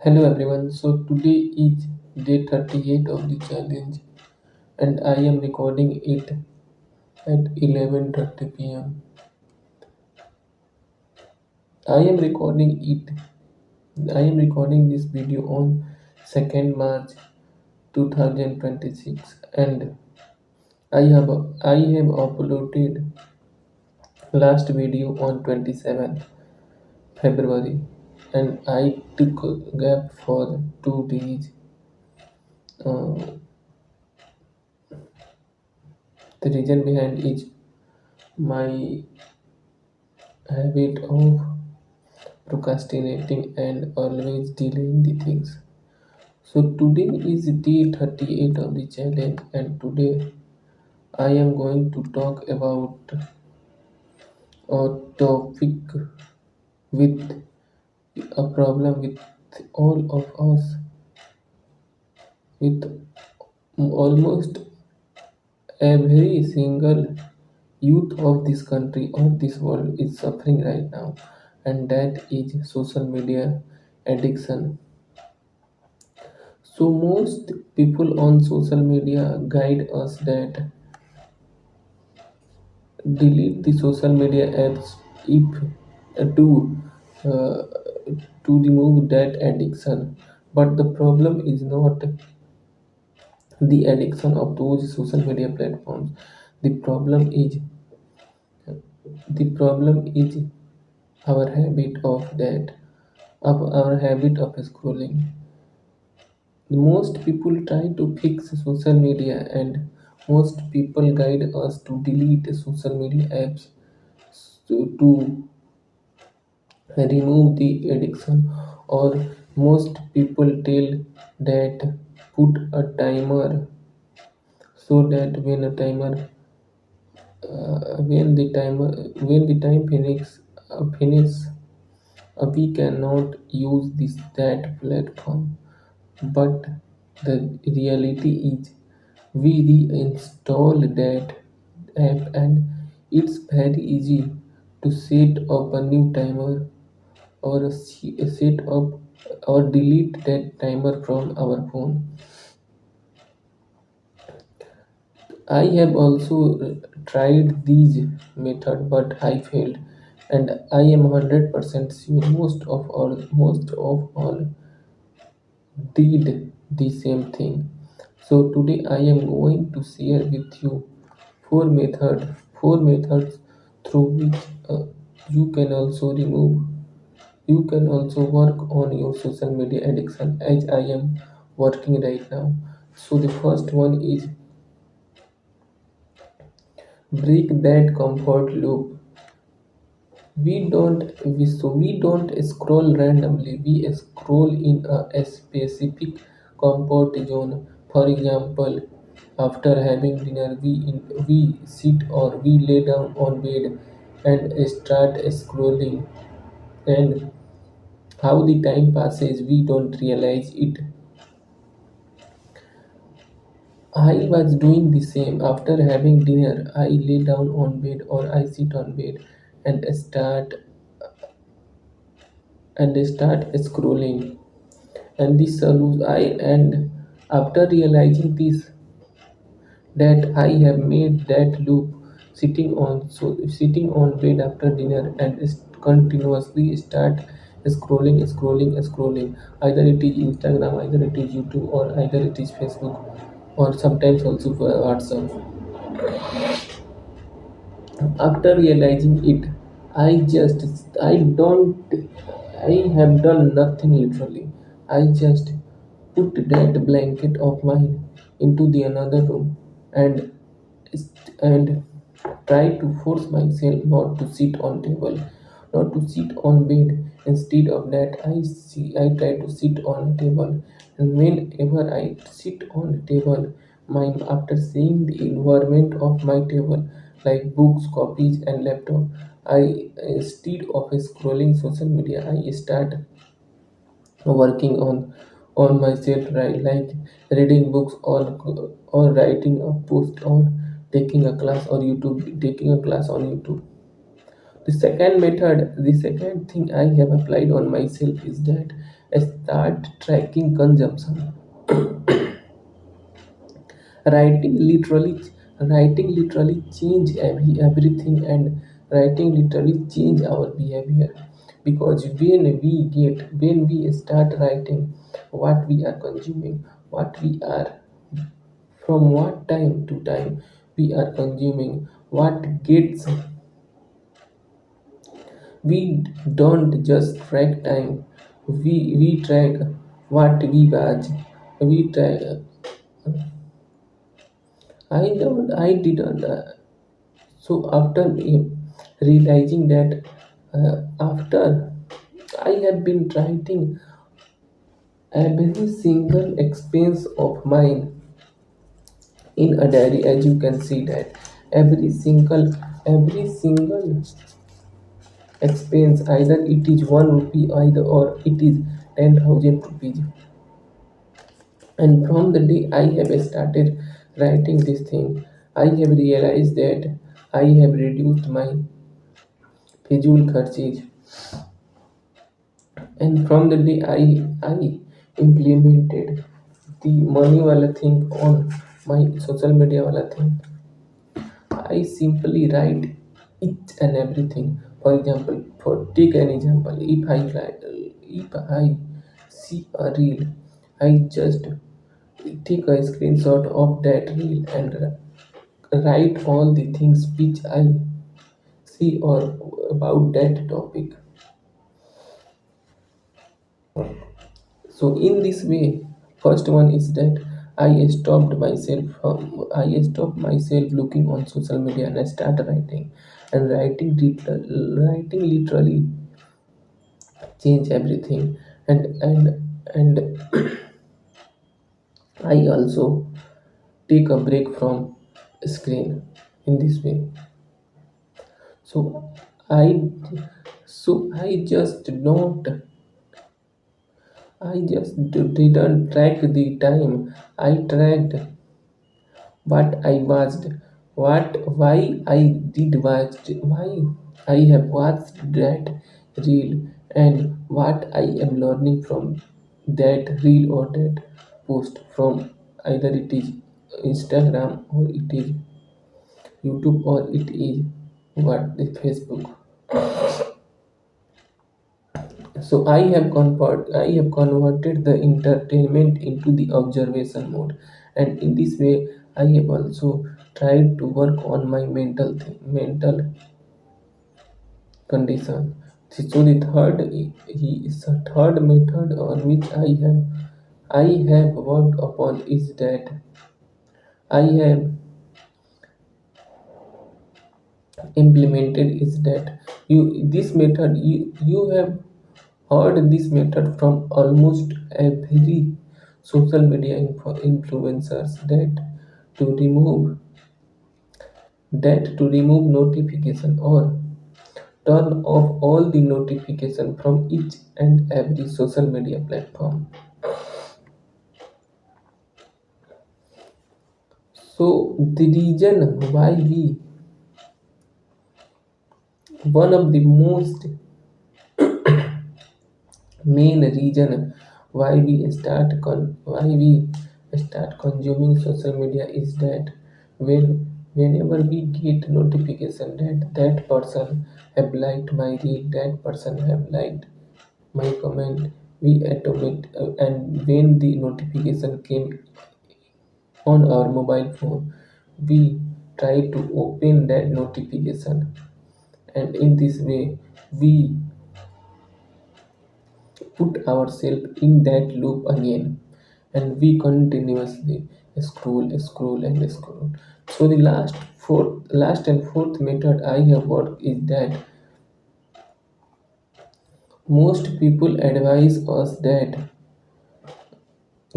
Hello everyone. So today is day 38 of the challenge and I am recording it at 11:30 p.m. I am recording it. I am recording this video on 2nd March 2026 and I have uploaded last video on 27th February and I took a gap for 2 days. Uh, the reason behind is my habit of procrastinating and always delaying the things. So today is day 38 of the challenge and today I am going to talk about a topic with a problem with all of us, with almost every single youth of this country or this world is suffering right now, and that is social media addiction. So most people on social media guide us that delete the social media apps if to uh, to remove that addiction. But the problem is not the addiction of those social media platforms. The problem is the problem is our habit of that of our habit of scrolling. Most people try to fix social media and most people guide us to delete social media apps to remove the addiction, or most people tell that put a timer so that when the time finish, we cannot use this that platform. But the reality is we reinstall that app and it's very easy to set up a new timer or set up or delete that timer from our phone. I have also tried these method but I failed, and I am 100% sure most of all did the same thing. So today I am going to share with you four methods through which you can also remove you can also work on your social media addiction as I am working right now. So the first one is break that comfort loop. We don't scroll randomly. We scroll in a specific comfort zone. For example, after having dinner, we sit or we lay down on bed and start scrolling, and how the time passes we don't realize it. I was doing the same. After having dinner, I lay down on bed or I sit on bed and start scrolling. And this solution I and after realizing this, that I have made that loop, sitting on bed after dinner and continuously start scrolling. Either it is Instagram, either it is YouTube, or either it is Facebook, or sometimes also for WhatsApp. After realizing it, I don't I have done nothing literally. I just put that blanket of mine into the another room and and try to force myself not to sit on table, not to sit on bed. Instead of that, I try to sit on a table, and whenever I sit on the table, my after seeing the environment of my table, like books, copies, and laptop, I instead of scrolling social media, I start working on myself, right, like reading books or writing a post or taking a class on YouTube. The second thing I have applied on myself is that I start tracking consumption. Writing literally, writing literally change everything, and writing literally change our behavior. Because when we start writing what we are consuming, what we are, from what time to time we are consuming, what gets, we don't just track time, we track what we watch, we track. I didn't So after realizing that, after I have been writing every single expense of mine in a diary, as you can see that every single expense, either it is 1 rupee, either or it is 10,000 rupees. And from the day I have started writing this thing, I have realized that I have reduced my fizul kharches. And from the day I implemented the money wala thing on my social media wala thing, I simply write each and everything. For example, for take an example, if I see a reel, I just take a screenshot of that reel and write all the things which I see or about that topic. So in this way, first one is that I stopped myself looking on social media and I started writing. And writing literally change everything. And I also take a break from screen in this way. So I I just don't, didn't track the time. I tracked what I watched, why I have watched that reel, and what I am learning from that reel or that post, from either it is Instagram or it is YouTube or it is what the Facebook. So I have converted the entertainment into the observation mode, and in this way, I have also tried to work on my mental condition. So the third method on which I have worked upon is that I have implemented is that you have heard this method from almost every social media influencers, to remove notification or turn off all the notification from each and every social media platform. So the reason why we one of the most main reason why we start consuming social media is that whenever we get notification that that person have liked my reel, that person have liked my comment, we automate and when the notification came on our mobile phone, we try to open that notification, and in this way we put ourselves in that loop again, and we continuously scroll and scroll. So the last and fourth method I have worked is that most people advise us that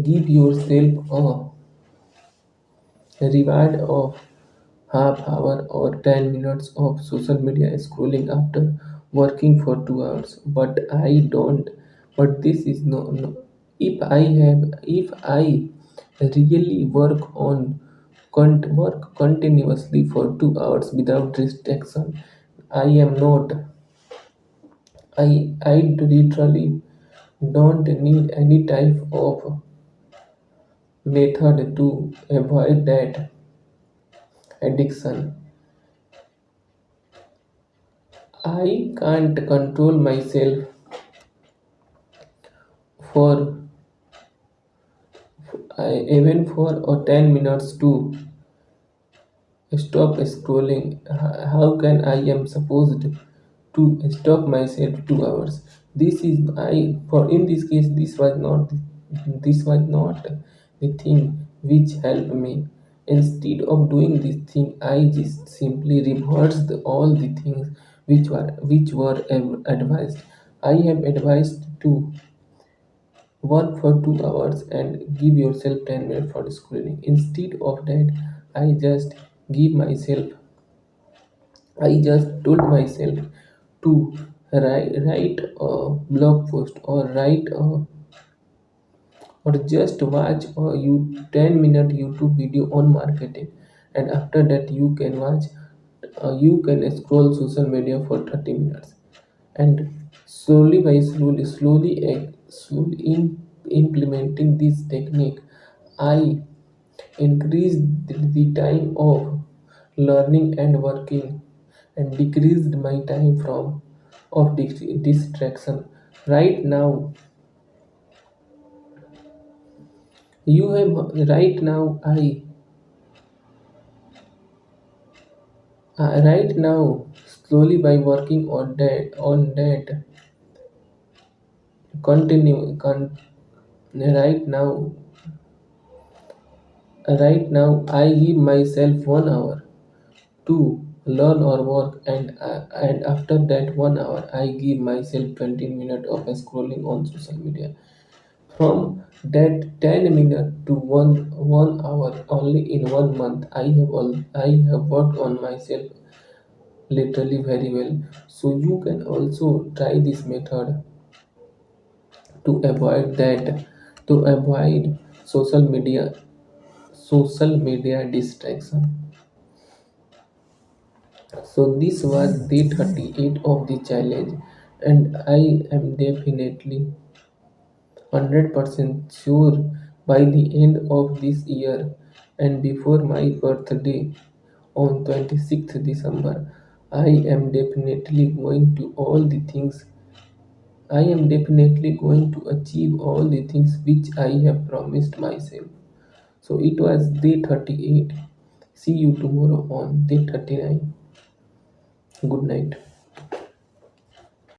give yourself a reward of half hour or 10 minutes of social media scrolling after working for 2 hours. But I don't, but this is no. If I really work continuously for 2 hours without distraction, I am not. I literally don't need any type of method to avoid that addiction. I can't control myself for even for 10 minutes to stop scrolling. How can I am supposed to stop myself 2 hours? This is I for in this case this was not the thing which helped me. Instead of doing this thing, I just simply reversed all the things which were advised. I have advised to work for 2 hours and give yourself 10 minutes for scrolling. Instead of that, I just give myself, I just told myself to write a blog post or write a, or just watch a 10-minute YouTube video on marketing, and after that you can scroll social media for 30 minutes. And slowly by slowly implementing this technique, I increased the time of learning and working and decreased my time from of distraction. Right now you have right now I right now slowly by working on that continue right now I give myself 1 hour to learn or work, and after that 1 hour I give myself 20 minutes of scrolling on social media. From that 10 minutes to 1 hour only in 1 month, I have worked on myself literally very well. So you can also try this method to avoid that, to avoid social media distraction. So this was day 38 of the challenge, and I am definitely 100% sure by the end of this year and before my birthday on 26th December, I am definitely going to all the things I am definitely going to achieve all the things which I have promised myself. So it was day 38. See you tomorrow on day 39. Good night.